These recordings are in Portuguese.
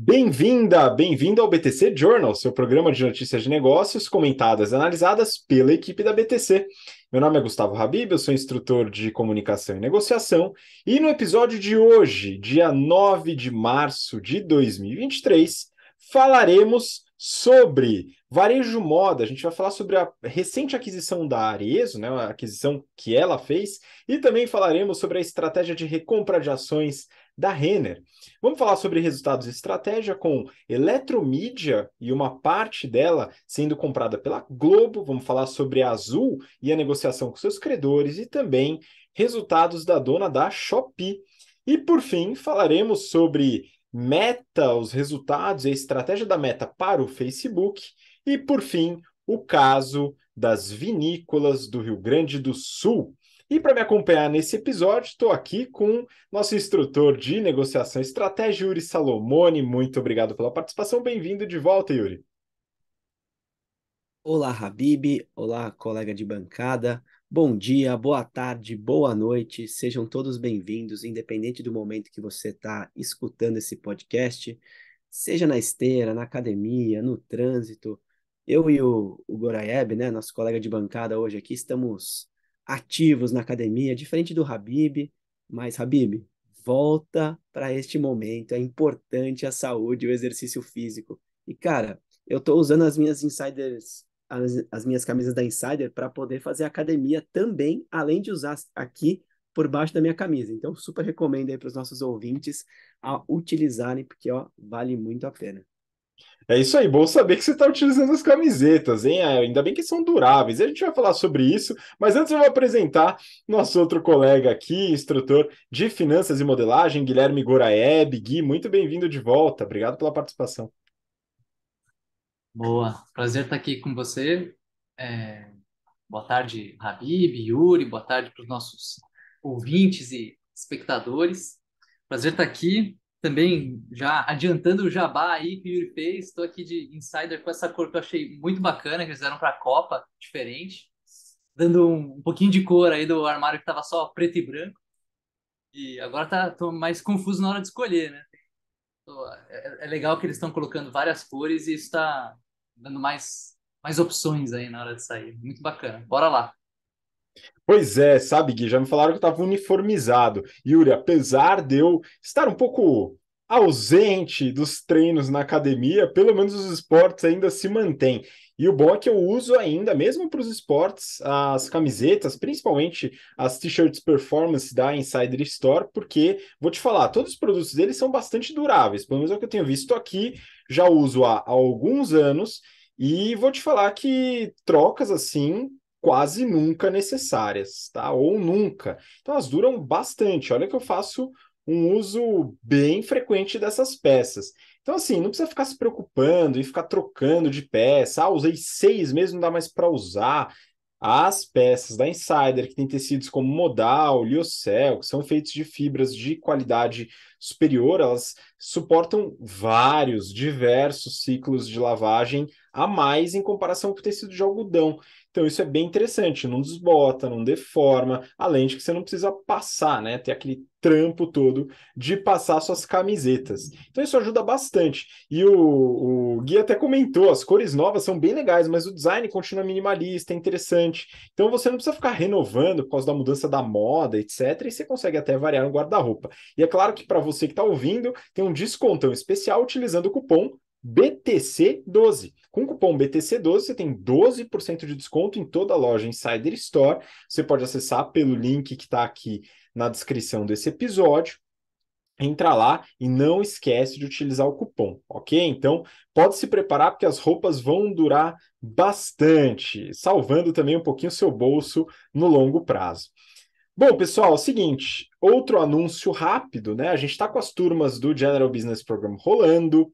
Bem-vindo ao BTC Journal, seu programa de notícias de negócios comentadas e analisadas pela equipe da BTC. Meu nome é Gustavo Habib, eu sou instrutor de comunicação e negociação, e no episódio de hoje, dia 9 de março de 2023, falaremos sobre varejo moda. A gente vai falar sobre a recente aquisição da Arezzo, né, a aquisição que ela fez, e também falaremos sobre a estratégia de recompra de ações da Renner. Vamos falar sobre resultados e estratégia com Eletromídia e uma parte dela sendo comprada pela Globo. Vamos falar sobre a Azul e a negociação com seus credores e também resultados da dona da Shopee. E por fim, falaremos sobre Meta, os resultados e a estratégia da Meta para o Facebook. E por fim, o caso das vinícolas do Rio Grande do Sul. E para me acompanhar nesse episódio, estou aqui com nosso instrutor de negociação e estratégia, Yuri Salomone. Muito obrigado pela participação. Bem-vindo de volta, Yuri. Olá, Habib. Olá, colega de bancada. Bom dia, boa tarde, boa noite. Sejam todos bem-vindos, independente do momento que você está escutando esse podcast, seja na esteira, na academia, no trânsito. Eu e o Goraieb, né, nosso colega de bancada hoje aqui, estamos ativos na academia, diferente do Habib. Mas, Habib, volta para este momento. É importante a saúde e o exercício físico. E, cara, eu estou usando as minhas insiders as minhas camisas da Insider para poder fazer academia também, além de usar aqui por baixo da minha camisa. Então, super recomendo aí para os nossos ouvintes a utilizarem, porque ó, vale muito a pena. É isso aí, bom saber que você está utilizando as camisetas, hein? Ainda bem que são duráveis. A gente vai falar sobre isso, mas antes eu vou apresentar nosso outro colega aqui, instrutor de finanças e modelagem, Guilherme Goraeb. Gui, muito bem-vindo de volta. Obrigado pela participação. Boa, prazer estar aqui com você. É, Boa tarde, Habib, Yuri, boa tarde para os nossos ouvintes e espectadores. Prazer estar aqui. Também já adiantando o jabá aí que o Yuri fez, estou aqui de insider com essa cor que eu achei muito bacana, que eles fizeram para a Copa, diferente, dando um pouquinho de cor aí do armário que estava só preto e branco. E agora tô mais confuso na hora de escolher, né? É legal que eles estão colocando várias cores e isso está dando mais opções aí na hora de sair. Muito bacana. Bora lá. Pois é, sabe, Gui, já me falaram que eu estava uniformizado. Yuri, apesar de eu estar um pouco ausente dos treinos na academia, pelo menos os esportes ainda se mantêm. E o bom é que eu uso ainda, mesmo para os esportes, as camisetas, principalmente as t-shirts performance da Insider Store, porque, vou te falar, todos os produtos deles são bastante duráveis, pelo menos é o que eu tenho visto aqui, já uso há alguns anos, e vou te falar que trocas assim quase nunca necessárias, tá? Ou nunca. Então elas duram bastante. Olha que eu faço um uso bem frequente dessas peças. Então, assim, não precisa ficar se preocupando e ficar trocando de peça. Ah, usei 6 meses, não dá mais para usar. As peças da Insider, que tem tecidos como modal, lyocell, que são feitos de fibras de qualidade superior, elas suportam diversos ciclos de lavagem a mais em comparação com o tecido de algodão. Então, isso é bem interessante, não desbota, não deforma, além de que você não precisa passar, né? Ter aquele trampo todo de passar suas camisetas. Então, isso ajuda bastante. E o Gui até comentou, as cores novas são bem legais, mas o design continua minimalista, é interessante. Então, você não precisa ficar renovando por causa da mudança da moda, etc. E você consegue até variar no guarda-roupa. E é claro que para você que está ouvindo, tem um descontão especial utilizando o cupom BTC12. Com o cupom BTC12, você tem 12% de desconto em toda a loja Insider Store. Você pode acessar pelo link que está aqui na descrição desse episódio. Entra lá e não esquece de utilizar o cupom, ok? Então, pode se preparar porque as roupas vão durar bastante, salvando também um pouquinho o seu bolso no longo prazo. Bom, pessoal, é o seguinte, outro anúncio rápido, né? A gente está com as turmas do General Business Program rolando,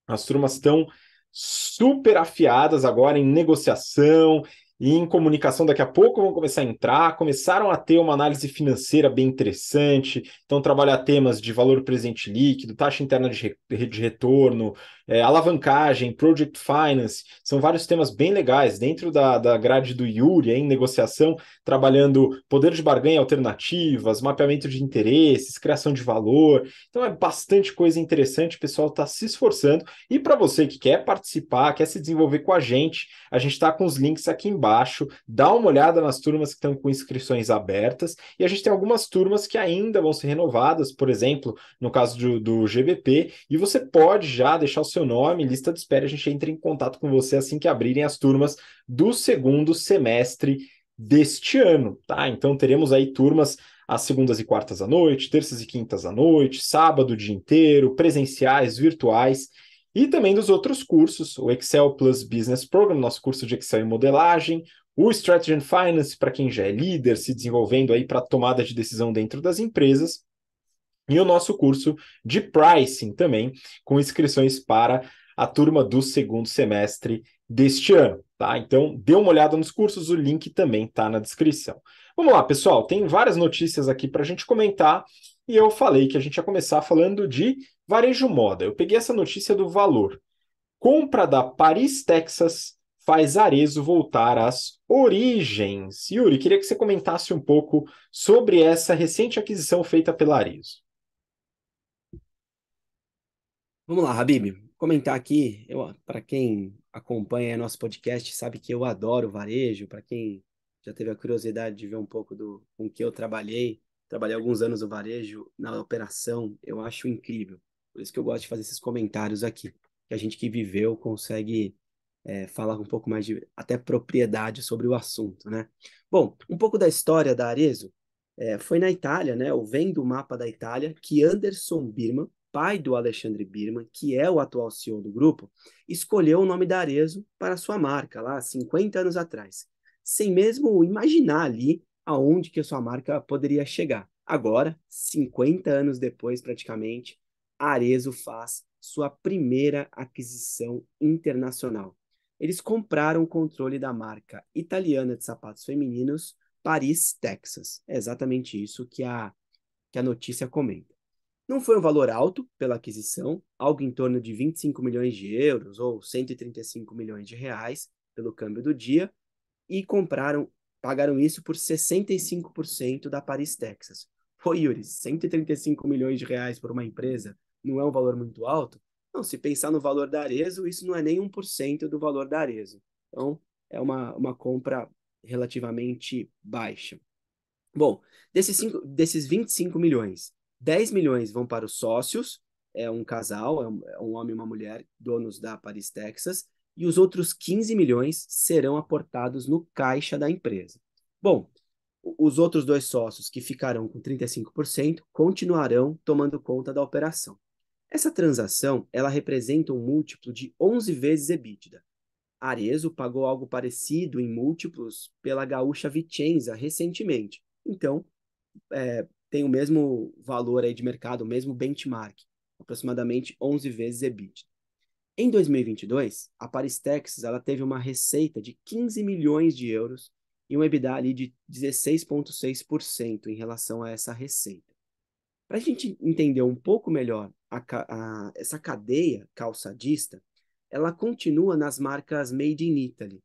as turmas estão super afiadas agora em negociação e em comunicação daqui a pouco vão começar a entrar, começaram a ter uma análise financeira bem interessante, então trabalhar temas de valor presente líquido, taxa interna de retorno, alavancagem, project finance, são vários temas bem legais dentro da grade do Yuri, em negociação, trabalhando poder de barganha, alternativas, mapeamento de interesses, criação de valor, então é bastante coisa interessante, o pessoal está se esforçando, e para você que quer participar, quer se desenvolver com a gente está com os links aqui embaixo, dá uma olhada nas turmas que estão com inscrições abertas, e a gente tem algumas turmas que ainda vão ser renovadas, por exemplo, no caso do GBP, e você pode já deixar o seu nome, lista de espera, a gente entra em contato com você assim que abrirem as turmas do segundo semestre deste ano, tá? Então teremos aí turmas às segundas e quartas à noite, terças e quintas à noite, sábado o dia inteiro, presenciais, virtuais, e também dos outros cursos, o Excel Plus Business Program, nosso curso de Excel e modelagem, o Strategy and Finance, para quem já é líder, se desenvolvendo aí para tomada de decisão dentro das empresas, e o nosso curso de Pricing também, com inscrições para a turma do segundo semestre deste ano, tá? Então, dê uma olhada nos cursos, o link também está na descrição. Vamos lá, pessoal, tem várias notícias aqui para a gente comentar, e eu falei que a gente ia começar falando de varejo moda. Eu peguei essa notícia do Valor. Compra da Paris, Texas, faz Arezzo voltar às origens. Yuri, queria que você comentasse um pouco sobre essa recente aquisição feita pela Arezzo. Vamos lá, Habib, comentar aqui, para quem acompanha nosso podcast, sabe que eu adoro varejo, para quem já teve a curiosidade de ver um pouco com que eu trabalhei alguns anos no varejo, na operação, eu acho incrível. Por isso que eu gosto de fazer esses comentários aqui, que a gente que viveu consegue falar um pouco mais de até propriedade sobre o assunto, né? Bom, um pouco da história da Arezzo, foi na Itália, né? Ou vem do mapa da Itália, que Anderson Birman, pai do Alexandre Birman, que é o atual CEO do grupo, escolheu o nome da Arezzo para sua marca, lá 50 anos atrás, sem mesmo imaginar ali aonde que a sua marca poderia chegar. Agora, 50 anos depois, praticamente, a Arezzo faz sua primeira aquisição internacional. Eles compraram o controle da marca italiana de sapatos femininos Paris, Texas. É exatamente isso que a notícia comenta. Não foi um valor alto pela aquisição, algo em torno de 25 milhões de euros ou 135 milhões de reais pelo câmbio do dia, e pagaram isso por 65% da Paris, Texas. Pô, Yuri, 135 milhões de reais por uma empresa não é um valor muito alto? Não, se pensar no valor da Arezzo, isso não é nem 1% do valor da Arezzo. Então, é uma compra relativamente baixa. Bom, desses 25 milhões, 10 milhões vão para os sócios, é um casal, é um homem e uma mulher, donos da Paris, Texas, e os outros 15 milhões serão aportados no caixa da empresa. Bom, os outros dois sócios, que ficarão com 35%, continuarão tomando conta da operação. Essa transação, ela representa um múltiplo de 11 vezes EBITDA. Arezzo pagou algo parecido em múltiplos pela gaúcha Vicenza recentemente. Então, tem o mesmo valor aí de mercado, o mesmo benchmark, aproximadamente 11 vezes EBITDA. Em 2022, a Paris Texas ela teve uma receita de 15 milhões de euros e um EBITDA ali de 16,6% em relação a essa receita. Para a gente entender um pouco melhor essa cadeia calçadista, ela continua nas marcas Made in Italy.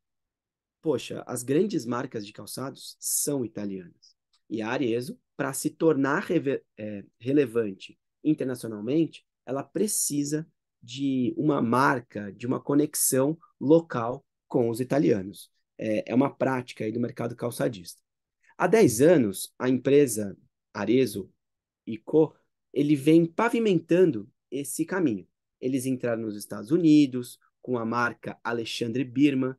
Poxa, as grandes marcas de calçados são italianas. E a Arezzo, para se tornar relevante internacionalmente, ela precisa de uma marca, de uma conexão local com os italianos. É uma prática aí do mercado calçadista. Há 10 anos, a empresa Arezzo e Co., ele vem pavimentando esse caminho. Eles entraram nos Estados Unidos com a marca Alexandre Birman.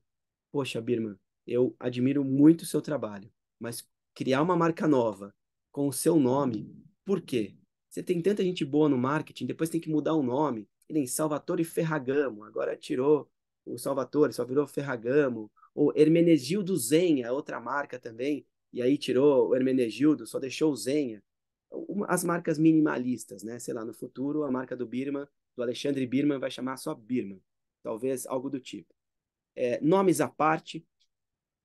Poxa, Birman, eu admiro muito o seu trabalho, mas criar uma marca nova com o seu nome, por quê? Você tem tanta gente boa no marketing, depois tem que mudar o nome, que nem Salvatore Ferragamo, agora tirou o Salvatore, só virou Ferragamo, ou Hermenegildo Zenha, outra marca também, e aí tirou o Hermenegildo, só deixou o Zenha. As marcas minimalistas, né? Sei lá, no futuro a marca do Birman, do Alexandre Birman, vai chamar só Birman, talvez algo do tipo. Nomes à parte,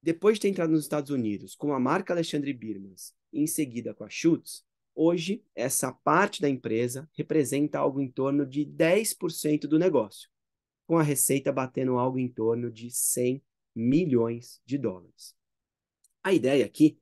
Depois de ter entrado nos Estados Unidos com a marca Alexandre Birmans e em seguida com a Schutz, hoje essa parte da empresa representa algo em torno de 10% do negócio, com a receita batendo algo em torno de 100 milhões de dólares. A ideia aqui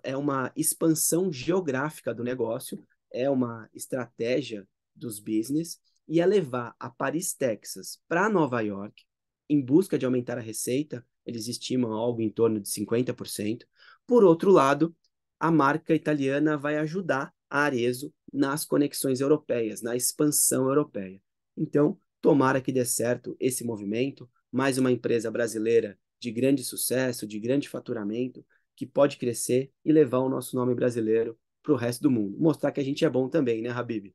é uma expansão geográfica do negócio, é uma estratégia dos business e é levar a Paris, Texas para Nova York em busca de aumentar a receita. Eles estimam algo em torno de 50%. Por outro lado, a marca italiana vai ajudar a Arezzo nas conexões europeias, na expansão europeia. Então, tomara que dê certo esse movimento, mais uma empresa brasileira de grande sucesso, de grande faturamento, que pode crescer e levar o nosso nome brasileiro para o resto do mundo. Mostrar que a gente é bom também, né, Habib?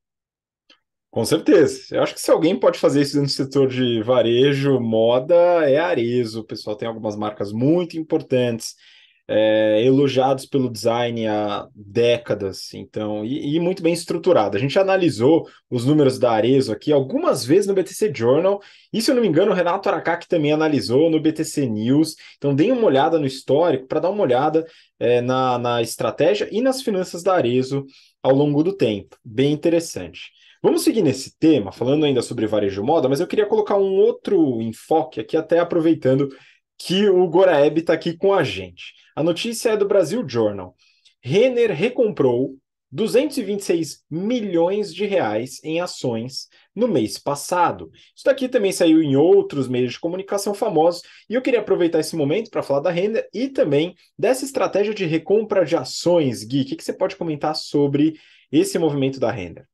Com certeza. Eu acho que se alguém pode fazer isso no setor de varejo, moda, é a Arezzo. O pessoal tem algumas marcas muito importantes, elogiados pelo design há décadas, então, e muito bem estruturado. A gente analisou os números da Arezzo aqui algumas vezes no BTC Journal, e se eu não me engano, o Renato Aracaki também analisou no BTC News. Então, deem uma olhada no histórico para dar uma olhada na estratégia e nas finanças da Arezzo ao longo do tempo. Bem interessante. Vamos seguir nesse tema, falando ainda sobre varejo moda, mas eu queria colocar um outro enfoque aqui, até aproveitando que o Goraeb está aqui com a gente. A notícia é do Brasil Journal. Renner recomprou 226 milhões de reais em ações no mês passado. Isso daqui também saiu em outros meios de comunicação famosos, e eu queria aproveitar esse momento para falar da Renner e também dessa estratégia de recompra de ações. Gui, o que você pode comentar sobre esse movimento da Renner?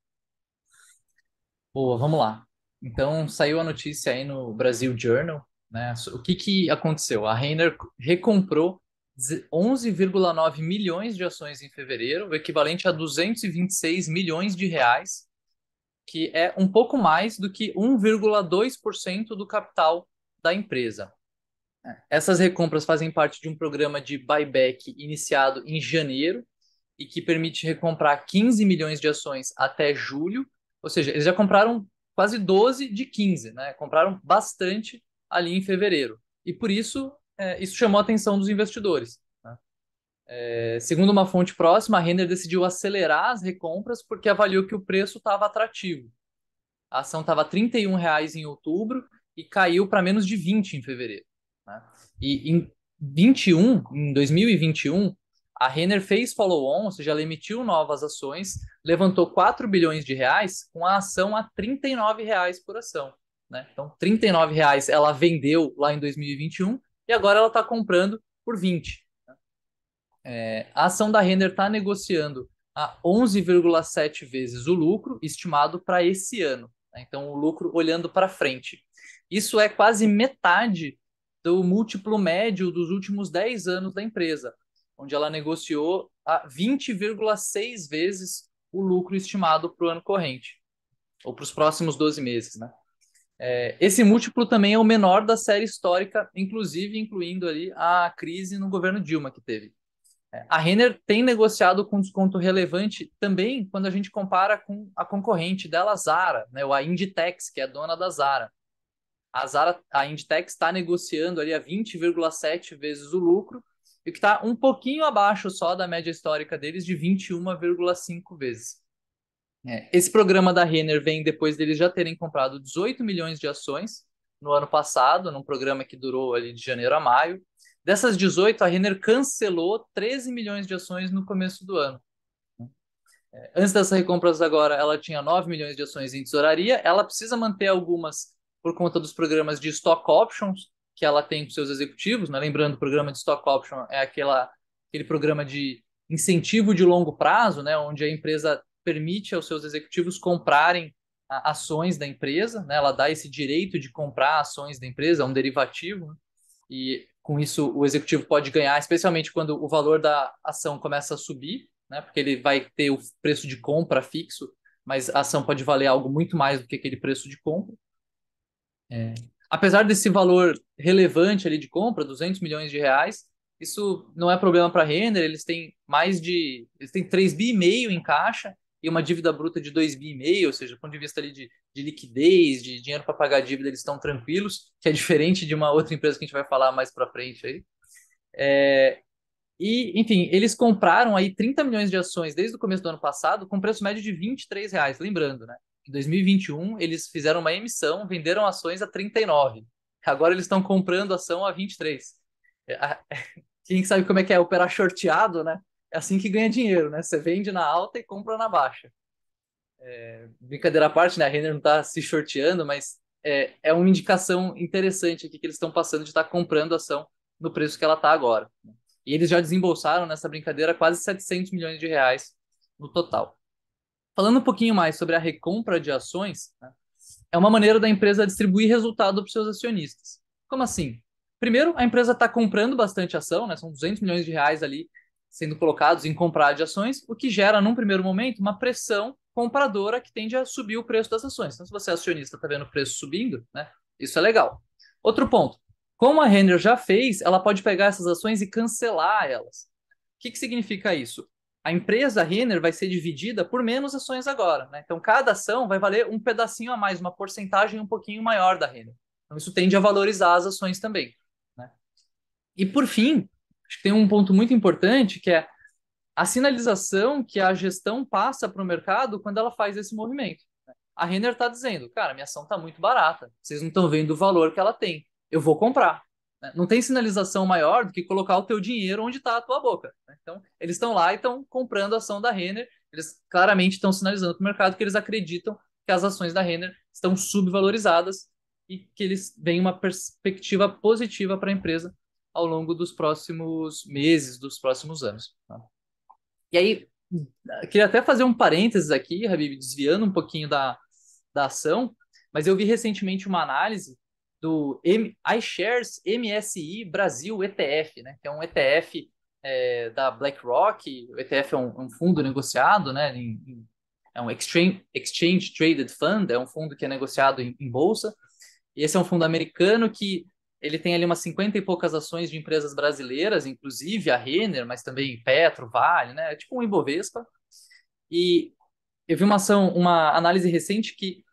Boa, vamos lá. Então, saiu a notícia aí no Brasil Journal, né? O que que aconteceu? A Renner recomprou 11,9 milhões de ações em fevereiro, o equivalente a 226 milhões de reais, que é um pouco mais do que 1,2% do capital da empresa. Essas recompras fazem parte de um programa de buyback iniciado em janeiro e que permite recomprar 15 milhões de ações até julho. Ou seja, eles já compraram quase 12 de 15, né? Compraram bastante ali em fevereiro. E por isso, isso chamou a atenção dos investidores, né? Segundo uma fonte próxima, a Renner decidiu acelerar as recompras porque avaliou que o preço estava atrativo. A ação estava R$ 31 em outubro e caiu para menos de 20 em fevereiro, né? E em 2021, a Renner fez follow-on, ou seja, ela emitiu novas ações, levantou 4 bilhões de reais com a ação a R$ 39 por ação, né? Então, R$ 39 ela vendeu lá em 2021 e agora ela está comprando por 20. A ação da Renner está negociando a 11,7 vezes o lucro estimado para esse ano, né? Então, o lucro olhando para frente. Isso é quase metade do múltiplo médio dos últimos 10 anos da empresa, onde ela negociou a 20,6 vezes o lucro estimado para o ano corrente, ou para os próximos 12 meses, né? Esse múltiplo também é o menor da série histórica, inclusive incluindo ali a crise no governo Dilma que teve. A Renner tem negociado com desconto relevante também quando a gente compara com a concorrente dela, a Zara, né, ou a Inditex, que é a dona da Zara. A Inditex está negociando ali a 20,7 vezes o lucro, e que está um pouquinho abaixo só da média histórica deles de 21,5 vezes. Esse programa da Renner vem depois deles já terem comprado 18 milhões de ações no ano passado, num programa que durou ali de janeiro a maio. Dessas 18, a Renner cancelou 13 milhões de ações no começo do ano. Antes dessas recompras agora, ela tinha 9 milhões de ações em tesouraria. Ela precisa manter algumas por conta dos programas de stock options que ela tem com seus executivos, né? Lembrando, o programa de stock option é aquele programa de incentivo de longo prazo, né? Onde a empresa permite aos seus executivos comprarem ações da empresa, né? Ela dá esse direito de comprar ações da empresa, é um derivativo, né? E com isso o executivo pode ganhar, especialmente quando o valor da ação começa a subir, né? Porque ele vai ter o preço de compra fixo, mas a ação pode valer algo muito mais do que aquele preço de compra. Apesar desse valor relevante ali de compra, 200 milhões de reais, isso não é problema para a Renner. Eles têm eles têm 3,5 bi em caixa e uma dívida bruta de 2,5 bi, ou seja, do ponto de vista ali de liquidez, de dinheiro para pagar a dívida, eles estão tranquilos, que é diferente de uma outra empresa que a gente vai falar mais para frente aí. E, enfim, eles compraram aí 30 milhões de ações desde o começo do ano passado com preço médio de R$ 23, lembrando, né? Em 2021, eles fizeram uma emissão, venderam ações a 39. Agora eles estão comprando ação a 23. Quem sabe como é que é operar shorteado, né? É assim que ganha dinheiro, né? Você vende na alta e compra na baixa. Brincadeira à parte, né? A Renner não está se shorteando, mas é uma indicação interessante aqui que eles estão passando de estar comprando ação no preço que ela está agora. E eles já desembolsaram nessa brincadeira quase 700 milhões de reais no total. Falando um pouquinho mais sobre a recompra de ações, né, é uma maneira da empresa distribuir resultado para os seus acionistas. Como assim? Primeiro, a empresa está comprando bastante ação, né, são 200 milhões de reais ali sendo colocados em comprar de ações, o que gera, num primeiro momento, uma pressão compradora que tende a subir o preço das ações. Então, se você é acionista, está vendo o preço subindo, né, isso é legal. Outro ponto, como a Renner já fez, ela pode pegar essas ações e cancelar elas. O que significa isso? A empresa Renner vai ser dividida por menos ações agora, né? Então, cada ação vai valer um pedacinho a mais, uma porcentagem um pouquinho maior da Renner. Então, isso tende a valorizar as ações também, né? E, por fim, acho que tem um ponto muito importante, que é a sinalização que a gestão passa para o mercado quando ela faz esse movimento. A Renner está dizendo, cara, minha ação está muito barata, vocês não estão vendo o valor que ela tem, eu vou comprar. Não tem sinalização maior do que colocar o teu dinheiro onde está a tua boca. Então, eles estão lá e estão comprando a ação da Renner, eles claramente estão sinalizando para o mercado que eles acreditam que as ações da Renner estão subvalorizadas e que eles veem uma perspectiva positiva para a empresa ao longo dos próximos meses, dos próximos anos. Tá? E aí, queria até fazer um parênteses aqui, Habib, desviando um pouquinho da ação, mas eu vi recentemente uma análise do iShares MSI Brasil ETF, né, que é um ETF da BlackRock. O ETF é um fundo negociado, né, é um Exchange Traded Fund, é um fundo que é negociado em bolsa. E esse é um fundo americano que ele tem ali umas 50 e poucas ações de empresas brasileiras, inclusive a Renner, mas também Petro, Vale, né? É tipo um Ibovespa. E eu vi uma análise recente que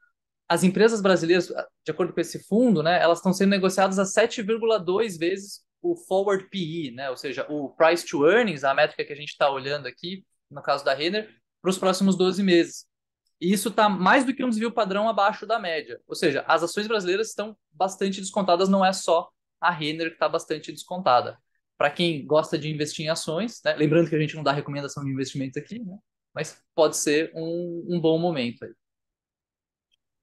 as empresas brasileiras, de acordo com esse fundo, né, elas estão sendo negociadas a 7,2 vezes o forward PE, né? Ou seja, o price to earnings, a métrica que a gente está olhando aqui, no caso da Renner, para os próximos 12 meses. E isso está mais do que um desvio padrão abaixo da média. Ou seja, as ações brasileiras estão bastante descontadas, não é só a Renner que está bastante descontada. Para quem gosta de investir em ações, né, lembrando que a gente não dá recomendação de investimento aqui, né, mas pode ser um bom momento aí.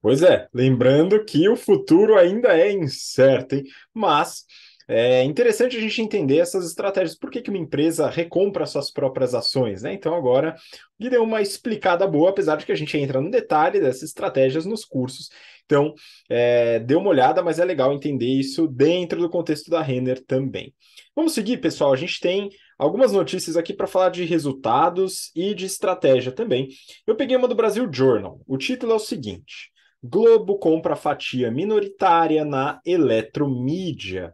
Pois é, lembrando que o futuro ainda é incerto, hein? Mas é interessante a gente entender essas estratégias. Por que uma empresa recompra suas próprias ações, né? Então agora o Gui deu uma explicada boa, apesar de que a gente entra no detalhe dessas estratégias nos cursos. Então, dê uma olhada, mas é legal entender isso dentro do contexto da Renner também. Vamos seguir, pessoal. A gente tem algumas notícias aqui para falar de resultados e de estratégia também. Eu peguei uma do Brasil Journal. O título é o seguinte: Globo compra fatia minoritária na Eletromídia.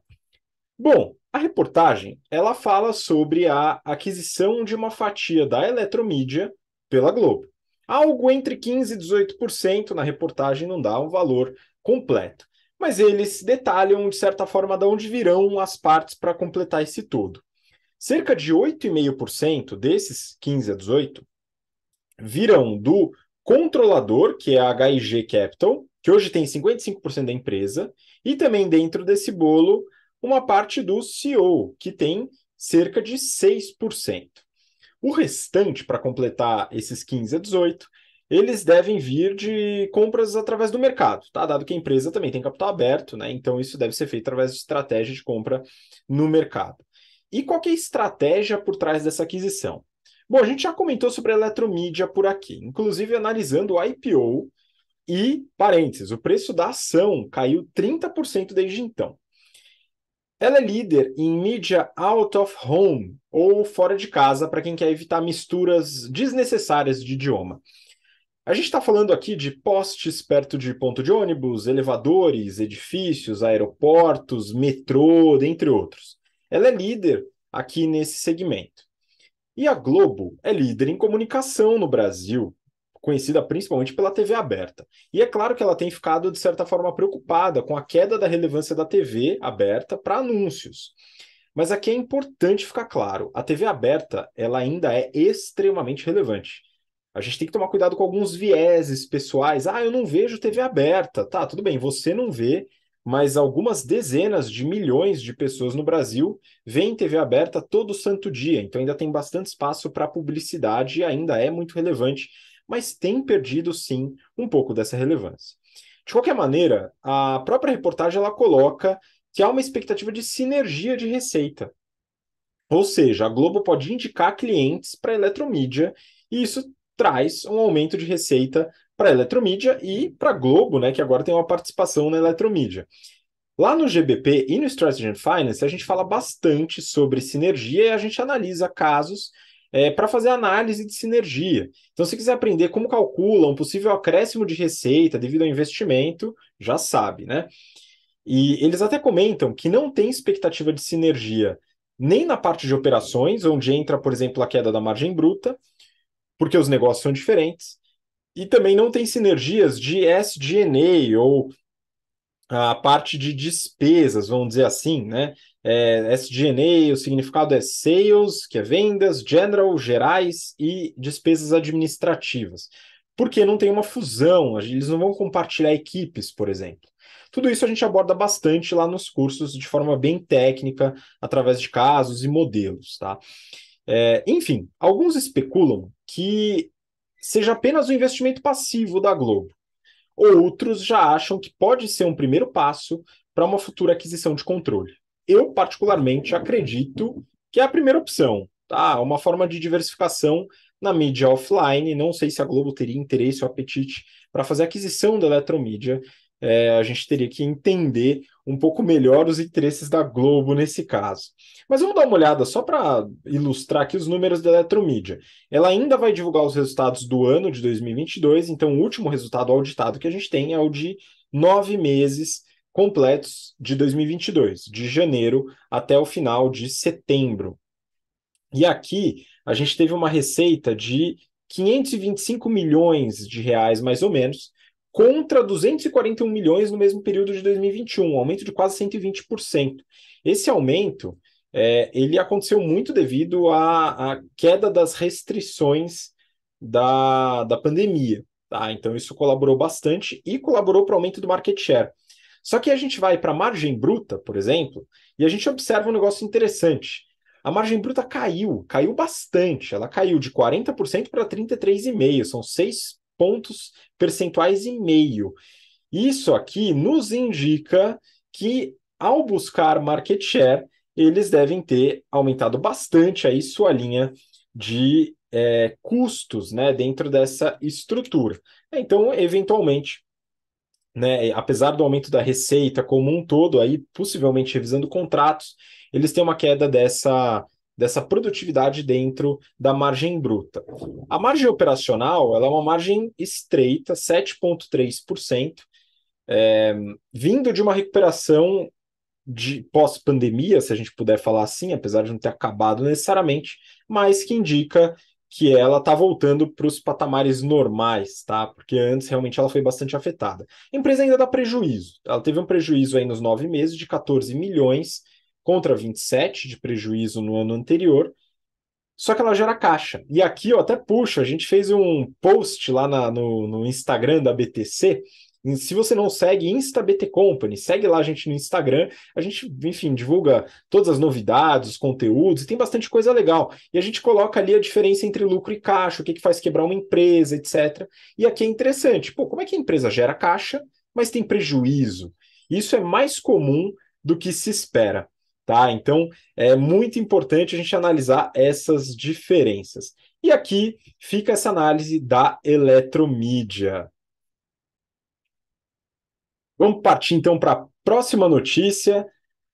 Bom, a reportagem ela fala sobre a aquisição de uma fatia da Eletromídia pela Globo. Algo entre 15% e 18%, na reportagem não dá um valor completo. Mas eles detalham, de certa forma, de onde virão as partes para completar esse todo. Cerca de 8,5% desses 15 a 18 virão do controlador, que é a HIG Capital, que hoje tem 55% da empresa, e também dentro desse bolo, uma parte do CEO, que tem cerca de 6%. O restante, para completar esses 15 a 18, eles devem vir de compras através do mercado, tá? Dado que a empresa também tem capital aberto, né? Então isso deve ser feito através de estratégia de compra no mercado. E qual que é a estratégia por trás dessa aquisição? Bom, a gente já comentou sobre a Eletromídia por aqui, inclusive analisando o IPO e, parênteses, o preço da ação caiu 30% desde então. Ela é líder em mídia out of home, ou fora de casa, para quem quer evitar misturas desnecessárias de idioma. A gente está falando aqui de postes perto de ponto de ônibus, elevadores, edifícios, aeroportos, metrô, dentre outros. Ela é líder aqui nesse segmento. E a Globo é líder em comunicação no Brasil, conhecida principalmente pela TV aberta. E é claro que ela tem ficado, de certa forma, preocupada com a queda da relevância da TV aberta para anúncios. Mas aqui é importante ficar claro, a TV aberta, ela ainda é extremamente relevante. A gente tem que tomar cuidado com alguns vieses pessoais. Ah, eu não vejo TV aberta. Tá, tudo bem, você não vê, mas algumas dezenas de milhões de pessoas no Brasil veem TV aberta todo santo dia. Então ainda tem bastante espaço para publicidade e ainda é muito relevante, mas tem perdido sim um pouco dessa relevância. De qualquer maneira, a própria reportagem ela coloca que há uma expectativa de sinergia de receita. Ou seja, a Globo pode indicar clientes para a eletromídia e isso traz um aumento de receita para a eletromídia e para a Globo, né, que agora tem uma participação na eletromídia. Lá no GBP e no Strategy and Finance, a gente fala bastante sobre sinergia e a gente analisa casos para fazer análise de sinergia. Então, se quiser aprender como calcula um possível acréscimo de receita devido ao investimento, já sabe, né? E eles até comentam que não tem expectativa de sinergia nem na parte de operações, onde entra, por exemplo, a queda da margem bruta, porque os negócios são diferentes, e também não tem sinergias de SG&A ou a parte de despesas, vamos dizer assim, né? SG&A, o significado é sales, que é vendas, general, gerais e despesas administrativas. Porque não tem uma fusão, eles não vão compartilhar equipes, por exemplo. Tudo isso a gente aborda bastante lá nos cursos de forma bem técnica, através de casos e modelos, tá? Enfim, alguns especulam que seja apenas um investimento passivo da Globo. Outros já acham que pode ser um primeiro passo para uma futura aquisição de controle. Eu, particularmente, acredito que é a primeira opção, tá? Uma forma de diversificação na mídia offline. Não sei se a Globo teria interesse ou apetite para fazer aquisição da eletromídia. A gente teria que entender um pouco melhor os interesses da Globo nesse caso. Mas vamos dar uma olhada só para ilustrar aqui os números da eletromídia. Ela ainda vai divulgar os resultados do ano de 2022, então o último resultado auditado que a gente tem é o de 9 meses completos de 2022, de janeiro até o final de setembro. E aqui a gente teve uma receita de 525 milhões de reais, mais ou menos, contra 241 milhões no mesmo período de 2021, um aumento de quase 120%. Esse aumento ele aconteceu muito devido à queda das restrições da pandemia. Tá? Então, isso colaborou bastante e colaborou para o aumento do market share. Só que a gente vai para a margem bruta, por exemplo, e a gente observa um negócio interessante. A margem bruta caiu bastante. Ela caiu de 40% para 33,5%, são 6 pontos percentuais e meio. Isso aqui nos indica que, ao buscar market share, eles devem ter aumentado bastante aí sua linha de custos, né, dentro dessa estrutura. Então, eventualmente, né, apesar do aumento da receita como um todo, aí possivelmente revisando contratos, eles têm uma queda dessa produtividade dentro da margem bruta. A margem operacional, ela é uma margem estreita, 7,3%, vindo de uma recuperação de pós-pandemia, se a gente puder falar assim, apesar de não ter acabado necessariamente, mas que indica que ela está voltando para os patamares normais, tá? Porque antes realmente ela foi bastante afetada. A empresa ainda dá prejuízo. Ela teve um prejuízo aí nos 9 meses de 14 milhões contra 27 de prejuízo no ano anterior. Só que ela gera caixa. E aqui eu até puxo, a gente fez um post lá no Instagram da BTC. E se você não segue InstaBT Company, segue lá a gente no Instagram. A gente, enfim, divulga todas as novidades, os conteúdos, e tem bastante coisa legal. E a gente coloca ali a diferença entre lucro e caixa, o que faz quebrar uma empresa, etc. E aqui é interessante. Pô, como é que a empresa gera caixa, mas tem prejuízo? Isso é mais comum do que se espera. Tá? Então, é muito importante a gente analisar essas diferenças. E aqui fica essa análise da eletromídia. Vamos partir então para a próxima notícia.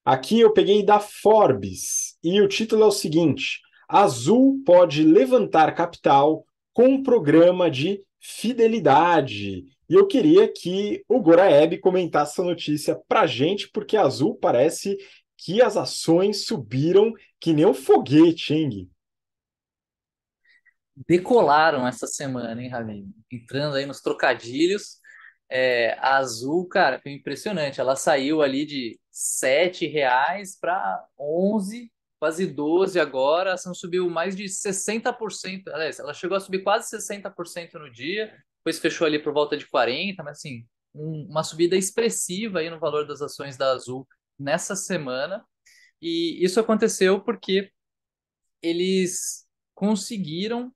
Aqui eu peguei da Forbes e o título é o seguinte: Azul pode levantar capital com um programa de fidelidade. E eu queria que o Goraeb comentasse essa notícia para a gente, porque a Azul parece que as ações subiram que nem um foguete, hein, Gui? Decolaram essa semana, hein, Ravi? Entrando aí nos trocadilhos. A Azul, cara, foi impressionante. Ela saiu ali de R$ 7 para 11, quase 12 agora. A ação subiu mais de 60%. Aliás, ela chegou a subir quase 60% no dia, depois fechou ali por volta de 40%, mas assim, uma subida expressiva aí no valor das ações da Azul nessa semana. E isso aconteceu porque eles conseguiram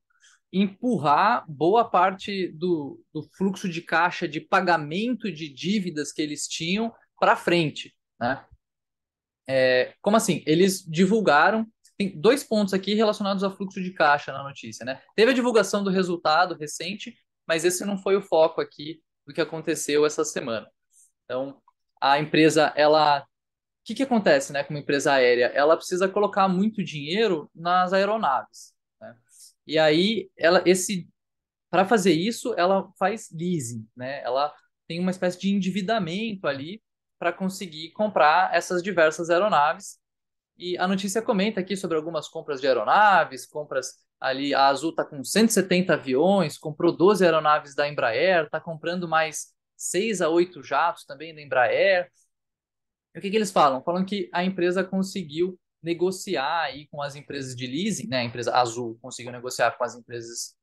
empurrar boa parte do fluxo de caixa de pagamento de dívidas que eles tinham para frente, né? Como assim? Eles divulgaram. Tem dois pontos aqui relacionados ao fluxo de caixa na notícia, né? Teve a divulgação do resultado recente, mas esse não foi o foco aqui do que aconteceu essa semana. Então, a empresa, ela, o que acontece, né, com uma empresa aérea? Ela precisa colocar muito dinheiro nas aeronaves, né? E aí, para fazer isso, ela faz leasing, né? Ela tem uma espécie de endividamento ali para conseguir comprar essas diversas aeronaves. E a notícia comenta aqui sobre algumas compras de aeronaves, compras ali. A Azul está com 170 aviões, comprou 12 aeronaves da Embraer, está comprando mais 6 a 8 jatos também da Embraer. E o que eles falam? Falam que a empresa conseguiu negociar aí com as empresas de leasing, né? A empresa Azul conseguiu negociar com as empresas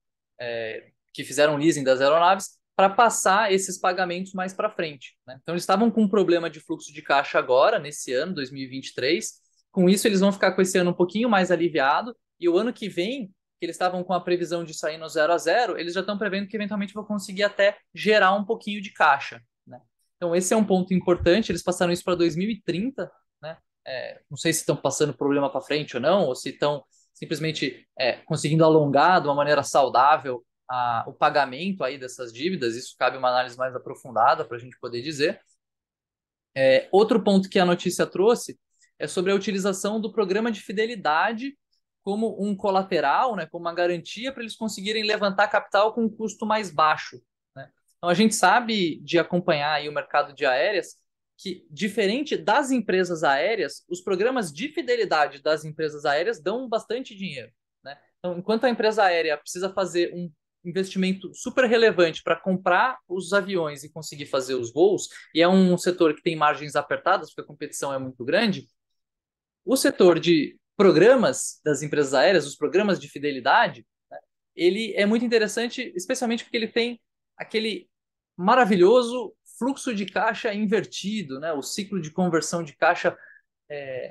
que fizeram leasing das aeronaves para passar esses pagamentos mais para frente, né? Então, eles estavam com um problema de fluxo de caixa agora, nesse ano, 2023. Com isso, eles vão ficar com esse ano um pouquinho mais aliviado. E o ano que vem, que eles estavam com a previsão de sair no 0 a 0, eles já estão prevendo que eventualmente vão conseguir até gerar um pouquinho de caixa, né? Então, esse é um ponto importante. Eles passaram isso para 2030, né? Não sei se estão passando problema para frente ou não, ou se estão simplesmente conseguindo alongar de uma maneira saudável o pagamento aí dessas dívidas. Isso cabe uma análise mais aprofundada para a gente poder dizer. Outro ponto que a notícia trouxe é sobre a utilização do programa de fidelidade como um colateral, né, como uma garantia para eles conseguirem levantar capital com um custo mais baixo, né? Então, a gente sabe de acompanhar aí o mercado de aéreas que, diferente das empresas aéreas, os programas de fidelidade das empresas aéreas dão bastante dinheiro, né? Então, enquanto a empresa aérea precisa fazer um investimento super relevante para comprar os aviões e conseguir fazer os voos, e é um setor que tem margens apertadas, porque a competição é muito grande, o setor de programas das empresas aéreas, os programas de fidelidade, né, ele é muito interessante, especialmente porque ele tem aquele maravilhoso fluxo de caixa invertido, né, o ciclo de conversão de caixa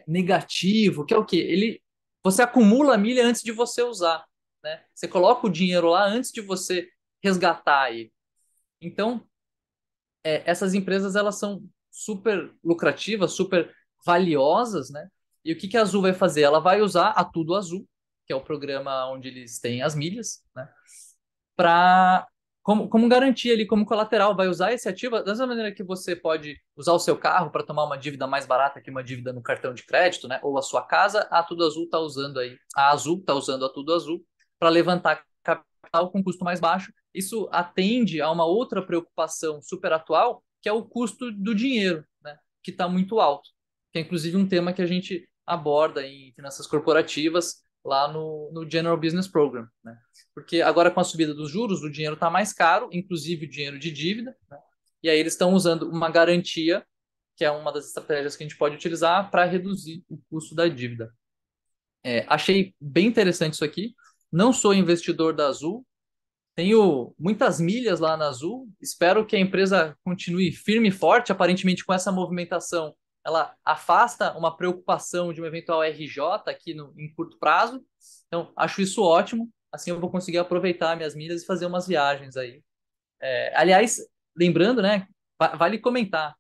negativo, que é o quê? Você acumula milha antes de você usar, né? Você coloca o dinheiro lá antes de você resgatar ele. Então, essas empresas, elas são super lucrativas, super valiosas, né? E o que a Azul vai fazer? Ela vai usar a Tudo Azul, que é o programa onde eles têm as milhas, né? Como garantia ali, como colateral, vai usar esse ativo da mesma maneira que você pode usar o seu carro para tomar uma dívida mais barata que uma dívida no cartão de crédito, né? Ou a sua casa, a Tudo Azul está usando aí, a Azul está usando a Tudo Azul para levantar capital com custo mais baixo. Isso atende a uma outra preocupação super atual, que é o custo do dinheiro, né? Que está muito alto, que é inclusive um tema que a gente aborda em finanças corporativas lá no General Business Program, né? Porque agora com a subida dos juros, o dinheiro está mais caro, inclusive o dinheiro de dívida, né? E aí eles estão usando uma garantia, que é uma das estratégias que a gente pode utilizar para reduzir o custo da dívida. Achei bem interessante isso aqui. Não sou investidor da Azul, tenho muitas milhas lá na Azul, espero que a empresa continue firme e forte. Aparentemente, com essa movimentação, ela afasta uma preocupação de um eventual RJ aqui em curto prazo. Então, acho isso ótimo. Assim eu vou conseguir aproveitar minhas milhas e fazer umas viagens aí. Aliás, lembrando, né, vale comentar,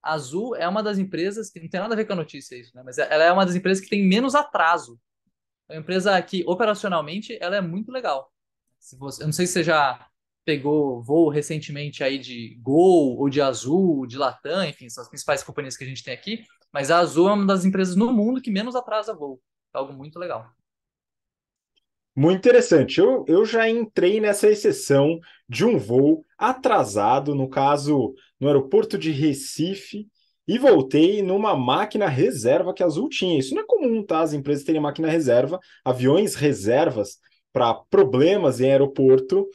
a Azul é uma das empresas que não tem nada a ver com a notícia isso, né, mas ela é uma das empresas que tem menos atraso. É uma empresa que, operacionalmente, ela é muito legal. Eu não sei se você já pegou voo recentemente aí de Gol, ou de Azul, de Latam, enfim, são as principais companhias que a gente tem aqui, mas a Azul é uma das empresas no mundo que menos atrasa voo. É algo muito legal. Muito interessante. Eu já entrei nessa exceção de um voo atrasado, no caso, no aeroporto de Recife, e voltei numa máquina reserva que a Azul tinha. Isso não é comum, tá? As empresas terem máquina reserva, aviões reservas para problemas em aeroporto.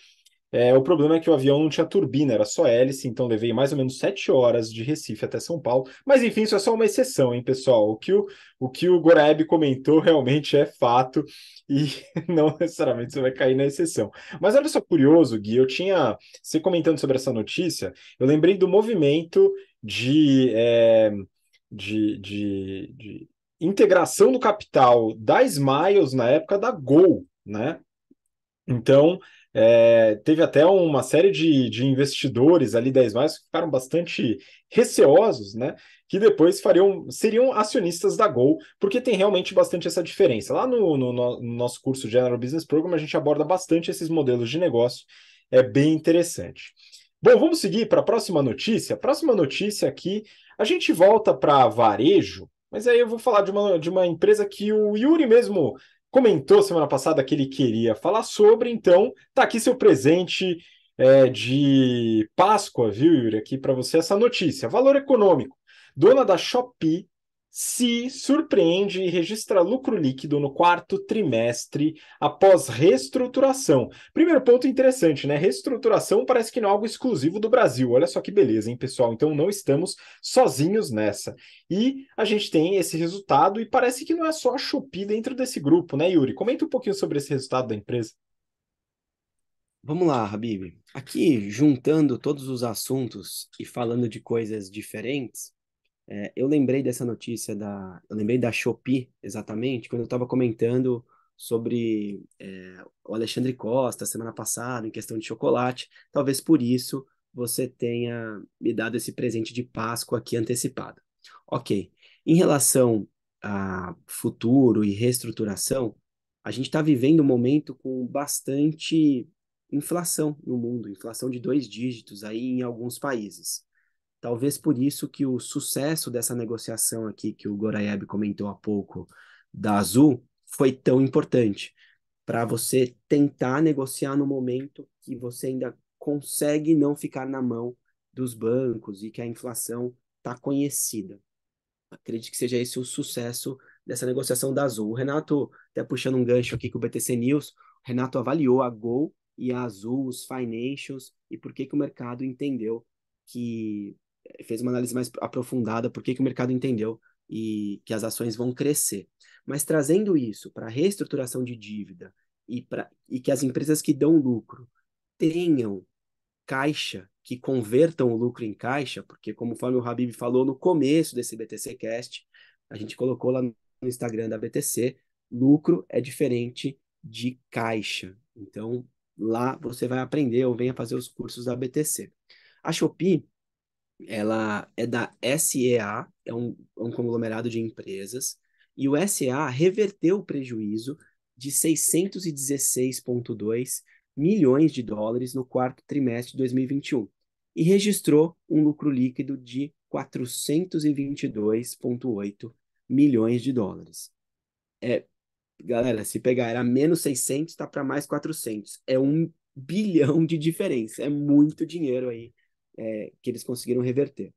O problema é que o avião não tinha turbina, era só hélice, então levei mais ou menos 7 horas de Recife até São Paulo. Mas enfim, isso é só uma exceção, hein, pessoal? O que o Goraeb comentou realmente é fato e não necessariamente você vai cair na exceção. Mas olha só curioso, Gui, você comentando sobre essa notícia, eu lembrei do movimento de integração do capital da Smiles na época da Gol, né? Então, teve até uma série de investidores ali, 10 mais, que ficaram bastante receosos, né? Que depois seriam acionistas da Gol, porque tem realmente bastante essa diferença. Lá no nosso curso General Business Program, a gente aborda bastante esses modelos de negócio, é bem interessante. Bom, vamos seguir para a próxima notícia. Próxima notícia aqui, a gente volta para varejo, mas aí eu vou falar de uma empresa que o Yuri mesmo comentou semana passada que ele queria falar sobre, então tá aqui seu presente de Páscoa, viu, Yuri? Aqui para você essa notícia. Valor econômico. Dona da Shopee se surpreende e registra lucro líquido no quarto trimestre após reestruturação. Primeiro ponto interessante, né? Reestruturação parece que não é algo exclusivo do Brasil. Olha só que beleza, hein, pessoal? Então não estamos sozinhos nessa. E a gente tem esse resultado, e parece que não é só a Shopee dentro desse grupo, né, Yuri? Comenta um pouquinho sobre esse resultado da empresa. Vamos lá, Habib. Aqui, juntando todos os assuntos e falando de coisas diferentes, eu lembrei dessa notícia eu lembrei da Shopee, exatamente, quando eu estava comentando sobre o Alexandre Costa semana passada, em questão de chocolate. Talvez por isso você tenha me dado esse presente de Páscoa aqui antecipado. Ok. Em relação a futuro e reestruturação, a gente está vivendo um momento com bastante inflação no mundo, inflação de 2 dígitos aí em alguns países. Talvez por isso que o sucesso dessa negociação aqui que o Goraieb comentou há pouco da Azul foi tão importante para você tentar negociar no momento que você ainda consegue não ficar na mão dos bancos e que a inflação está conhecida. Acredito que seja esse o sucesso dessa negociação da Azul. O Renato, até puxando um gancho aqui com o BTC News, o Renato avaliou a Gol e a Azul, os financials, e por que que o mercado entendeu que fez uma análise mais aprofundada, por que que o mercado entendeu e que as ações vão crescer. Mas trazendo isso para a reestruturação de dívida e que as empresas que dão lucro tenham caixa, que convertam o lucro em caixa, porque conforme o Habib falou no começo desse BTC Cast, a gente colocou lá no Instagram da BTC, lucro é diferente de caixa. Então, lá você vai aprender ou venha fazer os cursos da BTC. A Shopee, ela é da SEA, é um conglomerado de empresas, e o SEA reverteu o prejuízo de 616,2 milhões de dólares no quarto trimestre de 2021 e registrou um lucro líquido de 422,8 milhões de dólares. Galera, se pegar era menos 600, está para mais 400. É 1 bilhão de diferença. É muito dinheiro aí que eles conseguiram reverter.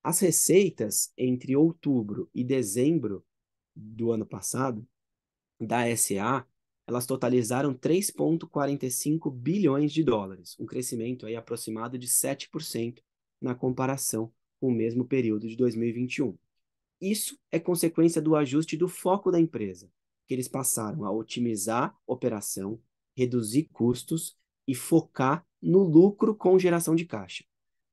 As receitas entre outubro e dezembro do ano passado, da SA, elas totalizaram 3,45 bilhões de dólares, um crescimento aí aproximado de 7% na comparação com o mesmo período de 2021. Isso é consequência do ajuste do foco da empresa, que eles passaram a otimizar a operação, reduzir custos e focar no lucro com geração de caixa.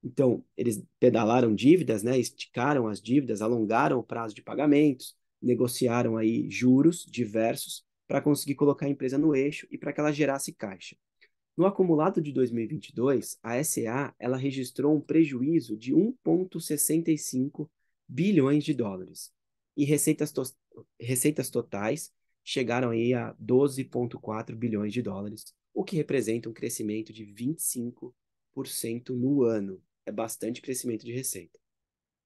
Então, eles pedalaram dívidas, né, esticaram as dívidas, alongaram o prazo de pagamentos, negociaram aí juros diversos para conseguir colocar a empresa no eixo e para que ela gerasse caixa. No acumulado de 2022, a SA ela registrou um prejuízo de 1,65 bilhões de dólares e receitas totais chegaram aí a 12,4 bilhões de dólares, o que representa um crescimento de 25% no ano. É bastante crescimento de receita.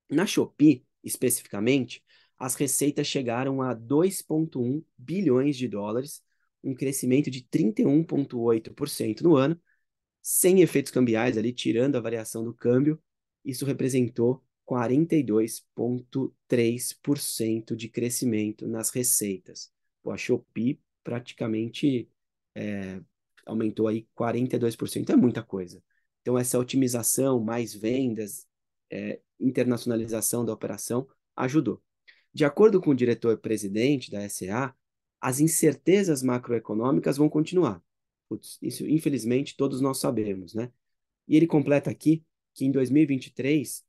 Na Shopee, especificamente, as receitas chegaram a 2,1 bilhões de dólares, um crescimento de 31,8% no ano, sem efeitos cambiais ali, tirando a variação do câmbio, isso representou 42,3% de crescimento nas receitas. Pô, a Shopee praticamente é, aumentou aí 42%, é muita coisa. Então, essa otimização, mais vendas, internacionalização da operação, ajudou. De acordo com o diretor-presidente da SA, as incertezas macroeconômicas vão continuar. Putz, isso, infelizmente, todos nós sabemos, né? E ele completa aqui que em 2023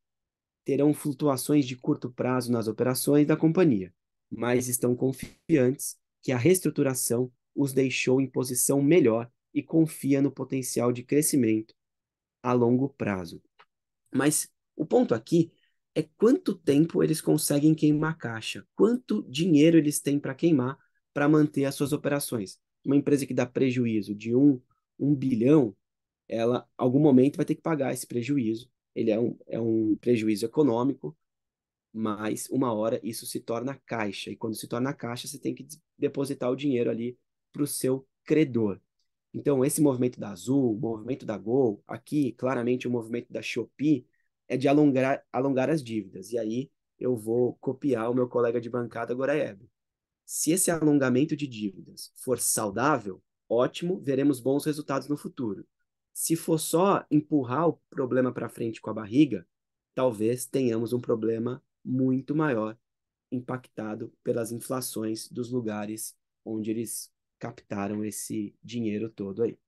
terão flutuações de curto prazo nas operações da companhia, mas estão confiantes que a reestruturação os deixou em posição melhor e confia no potencial de crescimento a longo prazo. Mas o ponto aqui é quanto tempo eles conseguem queimar caixa, quanto dinheiro eles têm para queimar para manter as suas operações. Uma empresa que dá prejuízo de um bilhão, ela, em algum momento, vai ter que pagar esse prejuízo. Ele é um prejuízo econômico, mas uma hora isso se torna caixa. E quando se torna caixa, você tem que depositar o dinheiro ali para o seu credor. Então, esse movimento da Azul, o movimento da Gol, aqui, claramente, o movimento da Shopee é de alongar as dívidas. E aí eu vou copiar o meu colega de bancada, Goraieb. Se esse alongamento de dívidas for saudável, ótimo, veremos bons resultados no futuro. Se for só empurrar o problema para frente com a barriga, talvez tenhamos um problema muito maior, impactado pelas inflações dos lugares onde eles captaram esse dinheiro todo aí.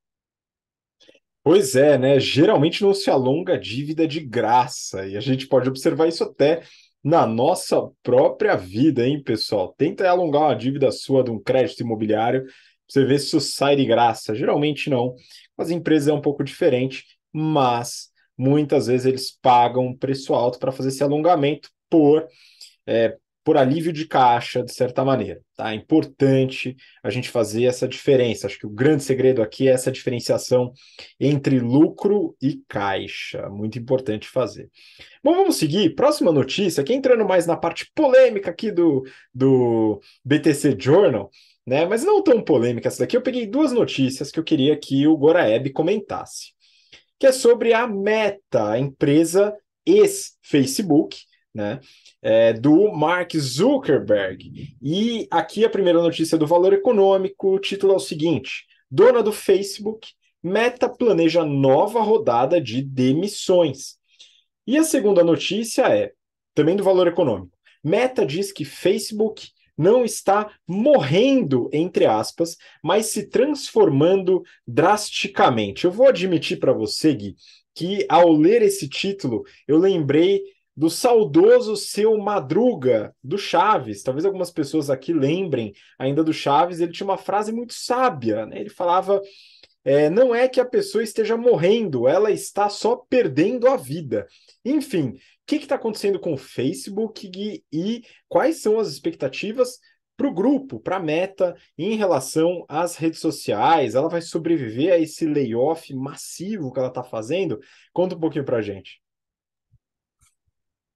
Pois é, né? Geralmente não se alonga a dívida de graça, e a gente pode observar isso até na nossa própria vida, hein, pessoal? Tenta alongar uma dívida sua de um crédito imobiliário, pra você ver se isso sai de graça. Geralmente não. Com as empresas é um pouco diferente, mas muitas vezes eles pagam um preço alto para fazer esse alongamento é, por alívio de caixa, de certa maneira. Tá? É importante a gente fazer essa diferença. Acho que o grande segredo aqui é essa diferenciação entre lucro e caixa. Muito importante fazer. Bom, vamos seguir. Próxima notícia, aqui entrando mais na parte polêmica aqui do BTC Journal, né? Mas não tão polêmica essa daqui. Eu peguei duas notícias que eu queria que o Goraeb comentasse, que é sobre a Meta, a empresa ex-Facebook, né, do Mark Zuckerberg. E aqui a primeira notícia do Valor Econômico, o título é o seguinte: dona do Facebook, Meta planeja nova rodada de demissões. E a segunda notícia é, também do Valor Econômico, Meta diz que Facebook não está morrendo, entre aspas, mas se transformando drasticamente. Eu vou admitir para você, Gui, que ao ler esse título, eu lembrei do saudoso Seu Madruga, do Chaves. Talvez algumas pessoas aqui lembrem ainda do Chaves. Ele tinha uma frase muito sábia, né? Ele falava: não é que a pessoa esteja morrendo, ela está só perdendo a vida. Enfim, o que está acontecendo com o Facebook e quais são as expectativas para o grupo, para a Meta, em relação às redes sociais? Ela vai sobreviver a esse layoff massivo que ela está fazendo? Conta um pouquinho para a gente.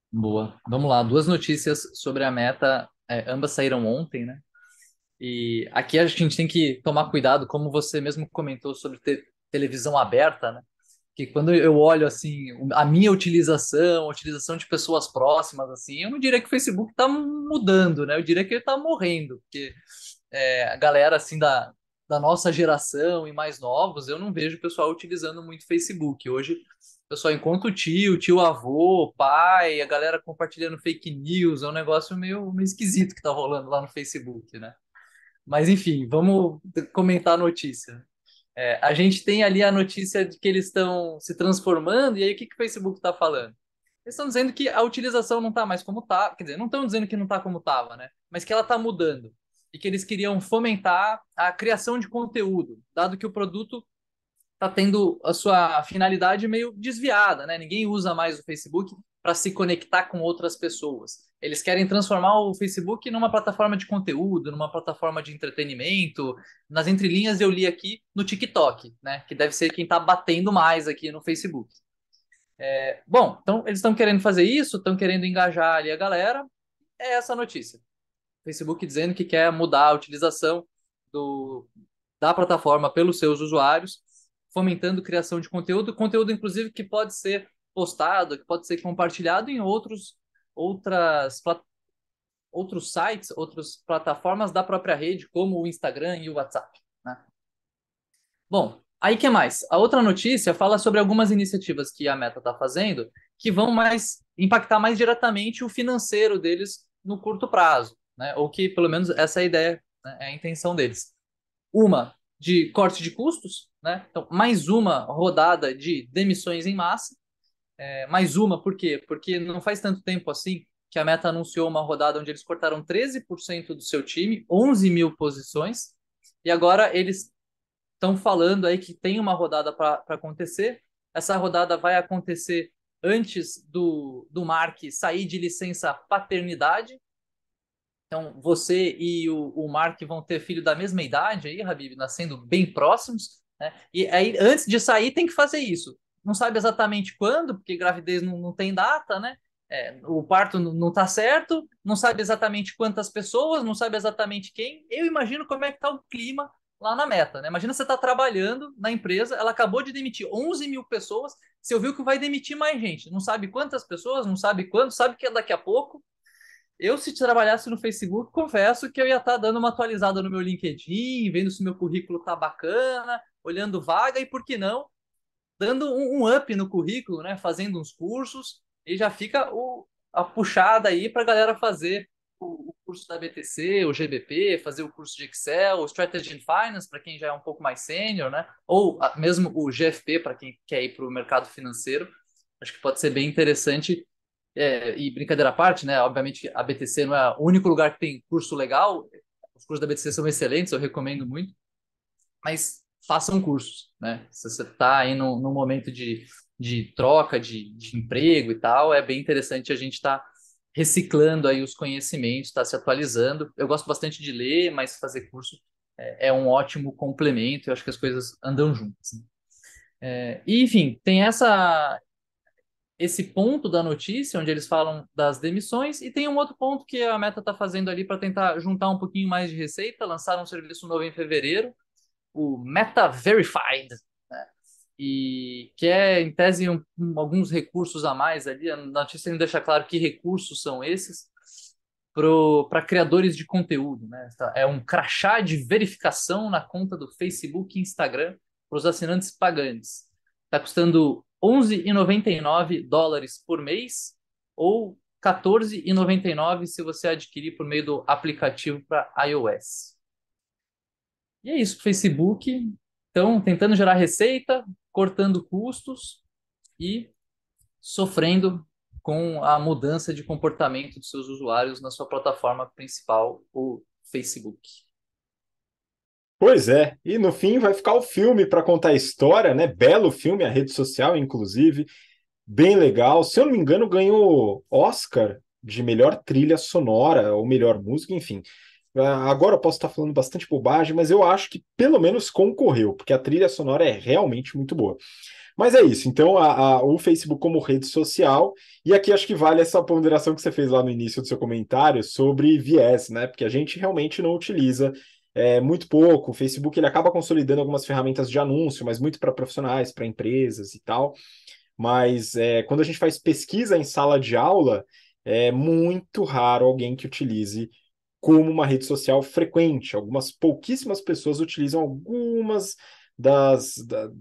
Boa. Vamos lá, duas notícias sobre a Meta, ambas saíram ontem, né? E aqui a gente tem que tomar cuidado, como você mesmo comentou sobre televisão aberta, né? Que quando eu olho assim a minha utilização, a utilização de pessoas próximas, assim, eu não diria que o Facebook está mudando, né? Eu diria que ele está morrendo, porque a galera assim da nossa geração e mais novos, eu não vejo o pessoal utilizando muito Facebook. Hoje, o pessoal encontra o tio avô, pai, a galera compartilhando fake news, é um negócio meio esquisito que tá rolando lá no Facebook, né? Mas enfim, vamos comentar a notícia. A gente tem ali a notícia de que eles estão se transformando, e aí o que que o Facebook está falando? Eles estão dizendo que a utilização não está mais como tá, quer dizer, não estão dizendo que não está como estava, né? Mas que ela está mudando. E que eles queriam fomentar a criação de conteúdo, dado que o produto está tendo a sua finalidade meio desviada, né? Ninguém usa mais o Facebook para se conectar com outras pessoas. Eles querem transformar o Facebook numa plataforma de conteúdo, numa plataforma de entretenimento. Nas entrelinhas eu li aqui no TikTok, né? Que deve ser quem está batendo mais aqui no Facebook. Bom, então eles estão querendo fazer isso, estão querendo engajar ali a galera. É essa a notícia. Facebook dizendo que quer mudar a utilização do, da plataforma pelos seus usuários, fomentando criação de conteúdo inclusive que pode ser postado, que pode ser compartilhado em outros sites, outras plataformas da própria rede, como o Instagram e o WhatsApp, né? Bom, Aí, que mais? A outra notícia fala sobre algumas iniciativas que a Meta está fazendo que vão impactar mais diretamente o financeiro deles no curto prazo, né? Ou que, pelo menos, essa é a ideia, né? É a intenção deles. Uma de corte de custos, né? Então, mais uma rodada de demissões em massa. Mais uma, por quê? Porque não faz tanto tempo assim que a Meta anunciou uma rodada onde eles cortaram 13% do seu time, 11 mil posições, e agora eles estão falando aí que tem uma rodada para acontecer. Essa rodada vai acontecer antes do Mark sair de licença paternidade. Então, você e o Mark vão ter filho da mesma idade aí, Habib, nascendo bem próximos, né? E aí, antes de sair, tem que fazer isso. Não sabe exatamente quando, porque gravidez não tem data, né? O parto não está certo, não sabe exatamente quantas pessoas, não sabe exatamente quem. Eu imagino como é que está o clima lá na Meta, né? Imagina você está trabalhando na empresa, ela acabou de demitir 11 mil pessoas, você ouviu que vai demitir mais gente, não sabe quantas pessoas, não sabe quando, sabe que é daqui a pouco. Eu, se trabalhasse no Facebook, confesso que eu ia estar dando uma atualizada no meu LinkedIn, vendo se meu currículo tá bacana, olhando vaga e, por que não, dando um up no currículo, né? Fazendo uns cursos e já fica a puxada aí para a galera fazer o curso da BTC, o GBP, fazer o curso de Excel, o Strategy in Finance para quem já é um pouco mais sênior, né? Ou mesmo o GFP para quem quer ir para o mercado financeiro. Acho que pode ser bem interessante. E brincadeira à parte, né? Obviamente a BTC não é o único lugar que tem curso legal. Os cursos da BTC são excelentes, eu recomendo muito. Mas façam cursos, né? Se você está aí num momento de troca de emprego e tal, é bem interessante a gente estar reciclando aí os conhecimentos, estar se atualizando. Eu gosto bastante de ler, mas fazer curso é um ótimo complemento. Eu acho que as coisas andam juntas, né? E, enfim, tem esse ponto da notícia, onde eles falam das demissões, e tem um outro ponto que a Meta está fazendo ali para tentar juntar um pouquinho mais de receita, lançaram um serviço novo em fevereiro, o Meta Verified, né? E que é, em tese, alguns recursos a mais ali, a notícia não deixa claro que recursos são esses, para criadores de conteúdo, né? É um crachá de verificação na conta do Facebook e Instagram para os assinantes pagantes. Está custando $11,99 por mês ou $14,99 se você adquirir por meio do aplicativo para iOS. E é isso, Facebook. Então, tentando gerar receita, cortando custos e sofrendo com a mudança de comportamento dos seus usuários na sua plataforma principal, o Facebook. Pois é, e no fim vai ficar o filme para contar a história, né? Belo filme, a rede social, inclusive, bem legal. Se eu não me engano, ganhou Oscar de melhor trilha sonora ou melhor música, enfim. Agora eu posso estar falando bastante bobagem, mas eu acho que pelo menos concorreu, porque a trilha sonora é realmente muito boa. Mas é isso, então o Facebook como rede social, e aqui acho que vale essa ponderação que você fez lá no início do seu comentário sobre viés, né? Porque a gente realmente não utiliza muito pouco. O Facebook ele acaba consolidando algumas ferramentas de anúncio, mas muito para profissionais, para empresas e tal. Mas quando a gente faz pesquisa em sala de aula, é muito raro alguém que utilize como uma rede social frequente. Algumas pouquíssimas pessoas utilizam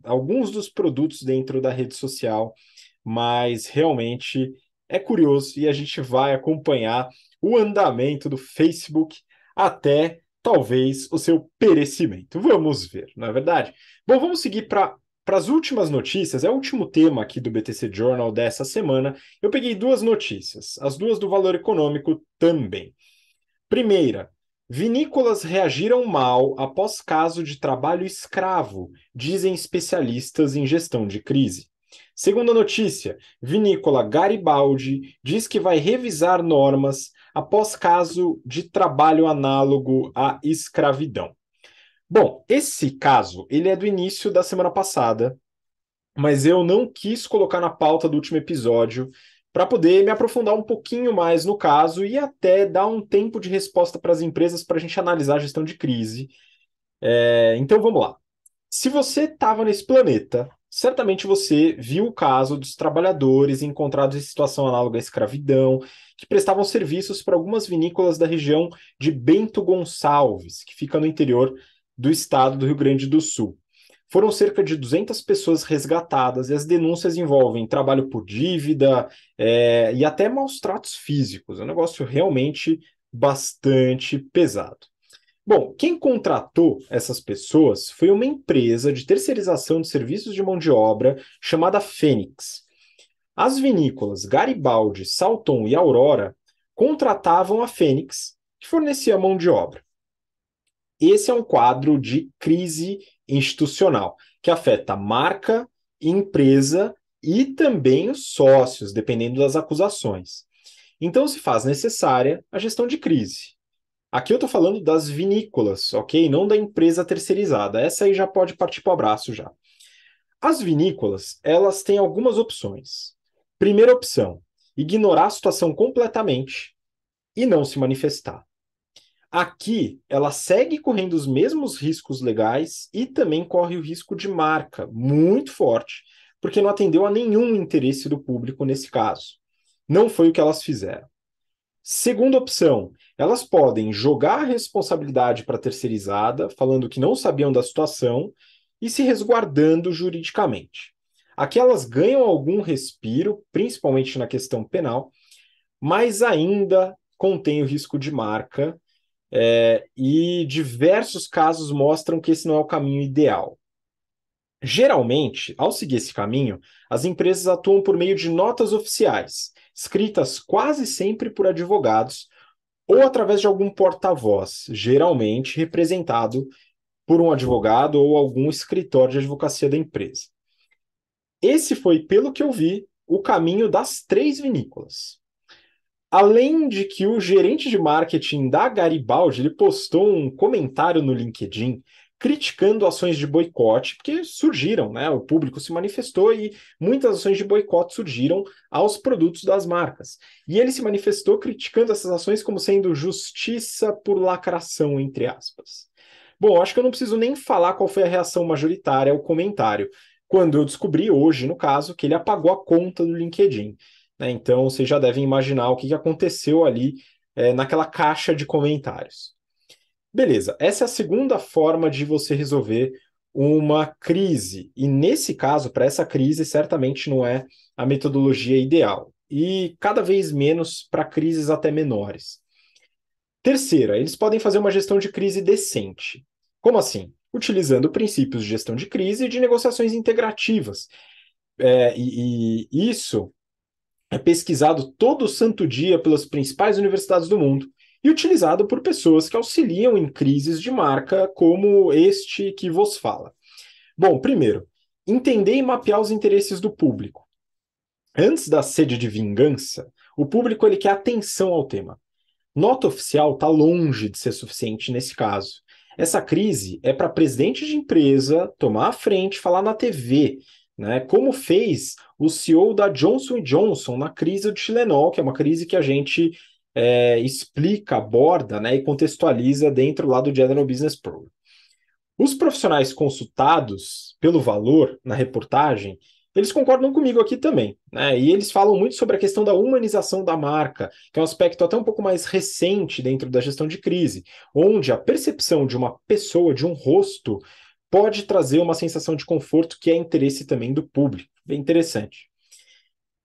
alguns dos produtos dentro da rede social, mas realmente é curioso e a gente vai acompanhar o andamento do Facebook até talvez o seu perecimento. Vamos ver, não é verdade? Bom, vamos seguir para as últimas notícias, é o último tema aqui do BTC Journal dessa semana. Eu peguei duas notícias, as duas do Valor Econômico também. Primeira, vinícolas reagiram mal após caso de trabalho escravo, dizem especialistas em gestão de crise. Segunda notícia, vinícola Garibaldi diz que vai revisar normas após caso de trabalho análogo à escravidão. Bom, esse caso, ele é do início da semana passada, mas eu não quis colocar na pauta do último episódio para poder me aprofundar um pouquinho mais no caso e até dar um tempo de resposta para as empresas para a gente analisar a gestão de crise. Então vamos lá. Se você estava nesse planeta, certamente você viu o caso dos trabalhadores encontrados em situação análoga à escravidão, que prestavam serviços para algumas vinícolas da região de Bento Gonçalves, que fica no interior do estado do Rio Grande do Sul. foram cerca de 200 pessoas resgatadas, e as denúncias envolvem trabalho por dívida, e até maus tratos físicos. É um negócio realmente bastante pesado. Bom, quem contratou essas pessoas foi uma empresa de terceirização de serviços de mão de obra chamada Fênix. As vinícolas Garibaldi, Salton e Aurora contratavam a Fênix, que fornecia mão de obra. Esse é um quadro de crise institucional, que afeta a marca, empresa e também os sócios, dependendo das acusações. Então se faz necessária a gestão de crise. Aqui eu estou falando das vinícolas, ok? Não da empresa terceirizada. Essa aí já pode partir para o abraço já. As vinícolas, elas têm algumas opções. Primeira opção, ignorar a situação completamente e não se manifestar. Aqui, ela segue correndo os mesmos riscos legais e também corre o risco de marca, muito forte, porque não atendeu a nenhum interesse do público nesse caso. Não foi o que elas fizeram. Segunda opção, elas podem jogar a responsabilidade para a terceirizada, falando que não sabiam da situação e se resguardando juridicamente. Aqui elas ganham algum respiro, principalmente na questão penal, mas ainda contém o risco de marca, e diversos casos mostram que esse não é o caminho ideal. Geralmente, ao seguir esse caminho, as empresas atuam por meio de notas oficiais, escritas quase sempre por advogados, ou através de algum porta-voz, geralmente representado por um advogado ou algum escritório de advocacia da empresa. Esse foi, pelo que eu vi, o caminho das 3 vinícolas. Além de que o gerente de marketing da Garibaldi ele postou um comentário no LinkedIn criticando ações de boicote, porque surgiram, né? O público se manifestou e muitas ações de boicote surgiram aos produtos das marcas. E ele se manifestou criticando essas ações como sendo justiça por lacração, entre aspas. Bom, acho que eu não preciso nem falar qual foi a reação majoritária ao comentário, quando eu descobri hoje, no caso, que ele apagou a conta do LinkedIn. Né? Então, vocês já devem imaginar o que aconteceu ali naquela caixa de comentários. Beleza, essa é a segunda forma de você resolver uma crise. E nesse caso, para essa crise, certamente não é a metodologia ideal. E cada vez menos para crises até menores. Terceira, eles podem fazer uma gestão de crise decente. Como assim? Utilizando princípios de gestão de crise e de negociações integrativas. E isso é pesquisado todo santo dia pelas principais universidades do mundo e utilizado por pessoas que auxiliam em crises de marca como este que vos fala. Bom, primeiro, entender e mapear os interesses do público. Antes da sede de vingança, o público ele quer atenção ao tema. Nota oficial está longe de ser suficiente nesse caso. Essa crise é para presidente de empresa tomar a frente, falar na TV, né, como fez o CEO da Johnson & Johnson na crise do Tilenol, que é uma crise que a gente explica, aborda, né, e contextualiza dentro lá do General Business Program. Os profissionais consultados pelo Valor na reportagem, eles concordam comigo aqui também, né? E eles falam muito sobre a questão da humanização da marca, que é um aspecto até um pouco mais recente dentro da gestão de crise, onde a percepção de uma pessoa, de um rosto, pode trazer uma sensação de conforto que é interesse também do público. Bem interessante.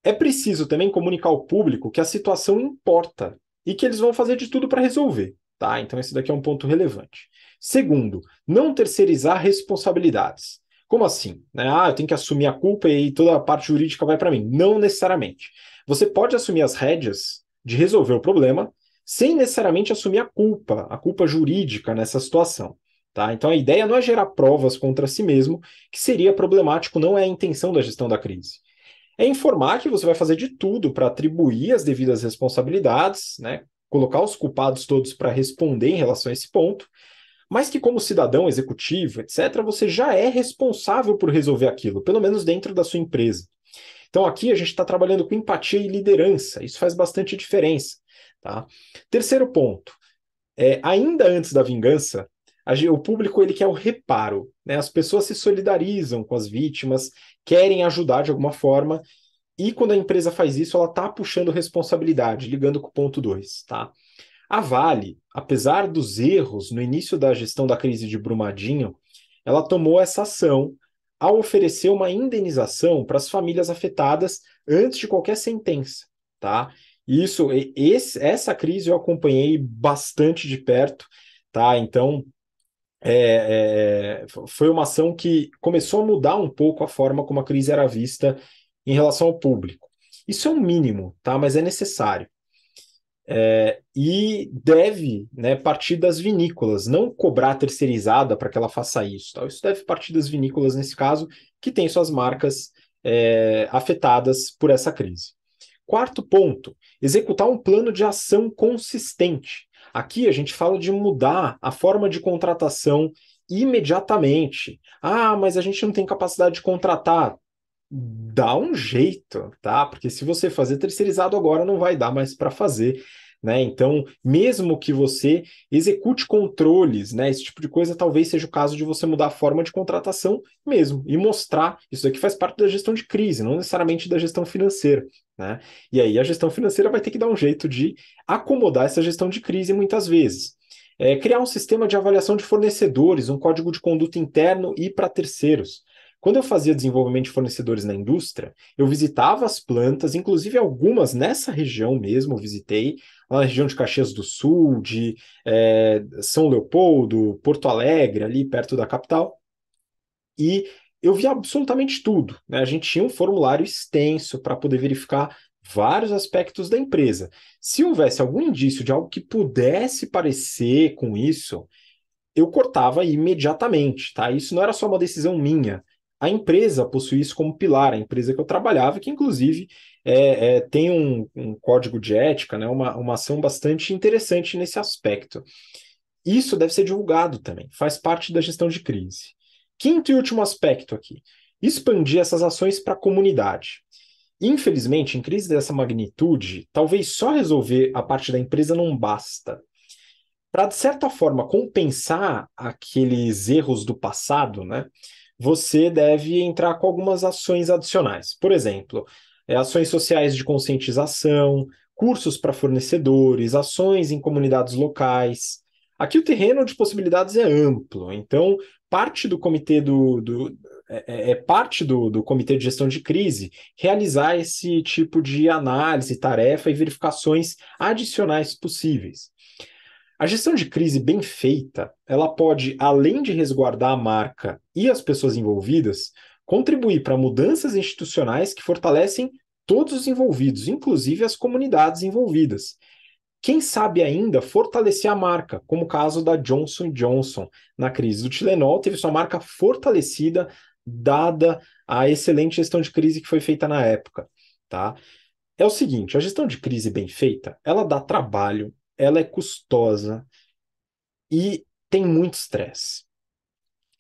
É preciso também comunicar ao público que a situação importa e que eles vão fazer de tudo para resolver, tá? Então esse daqui é um ponto relevante. Segundo, não terceirizar responsabilidades. Como assim? Eu tenho que assumir a culpa e toda a parte jurídica vai para mim. Não necessariamente. Você pode assumir as rédeas de resolver o problema sem necessariamente assumir a culpa jurídica nessa situação. Tá? Então a ideia não é gerar provas contra si mesmo, que seria problemático, não é a intenção da gestão da crise. É informar que você vai fazer de tudo para atribuir as devidas responsabilidades, né? Colocar os culpados todos para responder em relação a esse ponto, mas que como cidadão, executivo, etc., você já é responsável por resolver aquilo, pelo menos dentro da sua empresa. Então aqui a gente está trabalhando com empatia e liderança, isso faz bastante diferença. Tá? Terceiro ponto, ainda antes da vingança, o público ele quer o reparo, né? As pessoas se solidarizam com as vítimas, querem ajudar de alguma forma, e quando a empresa faz isso, ela está puxando responsabilidade, ligando com o ponto 2. Tá? A Vale, apesar dos erros no início da gestão da crise de Brumadinho, ela tomou essa ação ao oferecer uma indenização para as famílias afetadas antes de qualquer sentença, tá? Essa crise eu acompanhei bastante de perto, tá? Então, foi uma ação que começou a mudar um pouco a forma como a crise era vista em relação ao público. Isso é um mínimo, tá? Mas é necessário. E deve, né, partir das vinícolas, não cobrar terceirizada para que ela faça isso. Tá? Isso deve partir das vinícolas, nesse caso, que têm suas marcas afetadas por essa crise. Quarto ponto, executar um plano de ação consistente. Aqui a gente fala de mudar a forma de contratação imediatamente. Ah, mas a gente não tem capacidade de contratar. Dá um jeito, tá? Porque se você fazer terceirizado agora, não vai dar mais para fazer, né? Então, mesmo que você execute controles, né? Esse tipo de coisa, talvez seja o caso de você mudar a forma de contratação mesmo e mostrar. Isso daqui faz parte da gestão de crise, não necessariamente da gestão financeira, né? E aí a gestão financeira vai ter que dar um jeito de acomodar essa gestão de crise muitas vezes. Criar um sistema de avaliação de fornecedores, um código de conduta interno e para terceiros. Quando eu fazia desenvolvimento de fornecedores na indústria, eu visitava as plantas, inclusive algumas nessa região mesmo, eu visitei, lá na região de Caxias do Sul, de São Leopoldo, Porto Alegre, ali perto da capital, e eu via absolutamente tudo, né? A gente tinha um formulário extenso para poder verificar vários aspectos da empresa. Se houvesse algum indício de algo que pudesse parecer com isso, eu cortava imediatamente, tá? Isso não era só uma decisão minha. A empresa possui isso como pilar, a empresa que eu trabalhava, que inclusive tem um código de ética, né? Uma ação bastante interessante nesse aspecto. Isso deve ser divulgado também, faz parte da gestão de crise. Quinto e último aspecto aqui, expandir essas ações para a comunidade. Infelizmente, em crise dessa magnitude, talvez só resolver a parte da empresa não basta. Para, de certa forma, compensar aqueles erros do passado, né, você deve entrar com algumas ações adicionais. Por exemplo, ações sociais de conscientização, cursos para fornecedores, ações em comunidades locais. Aqui o terreno de possibilidades é amplo, então parte do comitê parte do comitê de gestão de crise realizar esse tipo de análise, tarefa e verificações adicionais possíveis. A gestão de crise bem feita, ela pode, além de resguardar a marca e as pessoas envolvidas, contribuir para mudanças institucionais que fortalecem todos os envolvidos, inclusive as comunidades envolvidas. Quem sabe ainda fortalecer a marca, como o caso da Johnson & Johnson. Na crise do Tilenol, teve sua marca fortalecida, dada a excelente gestão de crise que foi feita na época. Tá? É o seguinte, a gestão de crise bem feita, ela dá trabalho, ela é custosa e tem muito estresse.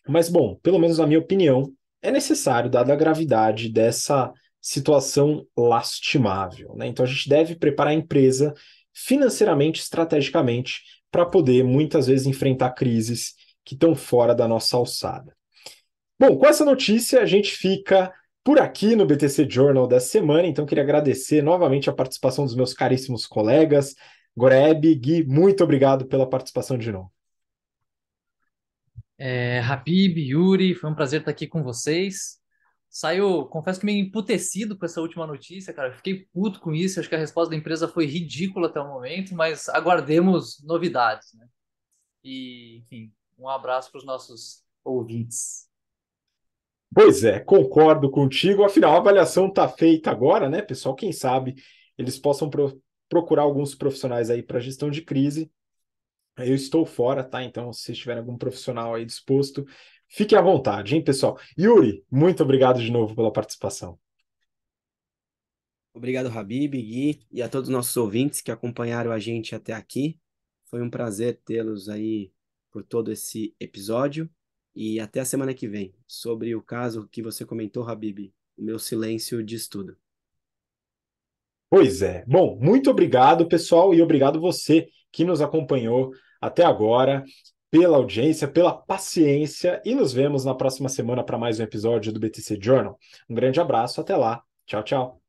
Mas, bom, pelo menos na minha opinião, é necessário, dada a gravidade dessa situação lastimável, né? Então a gente deve preparar a empresa financeiramente, estrategicamente, para poder, muitas vezes, enfrentar crises que estão fora da nossa alçada. Bom, com essa notícia, a gente fica por aqui no BTC Journal dessa semana, então queria agradecer novamente a participação dos meus caríssimos colegas, Goreb, Gui, muito obrigado pela participação de novo. Habib, Yuri, foi um prazer estar aqui com vocês. Confesso que meio emputecido com essa última notícia, cara. Eu fiquei puto com isso. Acho que a resposta da empresa foi ridícula até o momento, mas aguardemos novidades, né? E, enfim, um abraço para os nossos ouvintes. Pois é, concordo contigo. Afinal, a avaliação está feita agora, né, pessoal? Quem sabe eles possam procurar alguns profissionais aí para gestão de crise. Eu estou fora, tá? Então, se tiver algum profissional aí disposto, fique à vontade, hein, pessoal? Yuri, muito obrigado de novo pela participação. Obrigado, Habib, Gui, e a todos os nossos ouvintes que acompanharam a gente até aqui. Foi um prazer tê-los aí por todo esse episódio. E até a semana que vem. Sobre o caso que você comentou, Habib, o meu silêncio diz tudo. Pois é. Bom, muito obrigado, pessoal, e obrigado você que nos acompanhou até agora, pela audiência, pela paciência, e nos vemos na próxima semana para mais um episódio do BTC Journal. Um grande abraço, até lá. Tchau, tchau.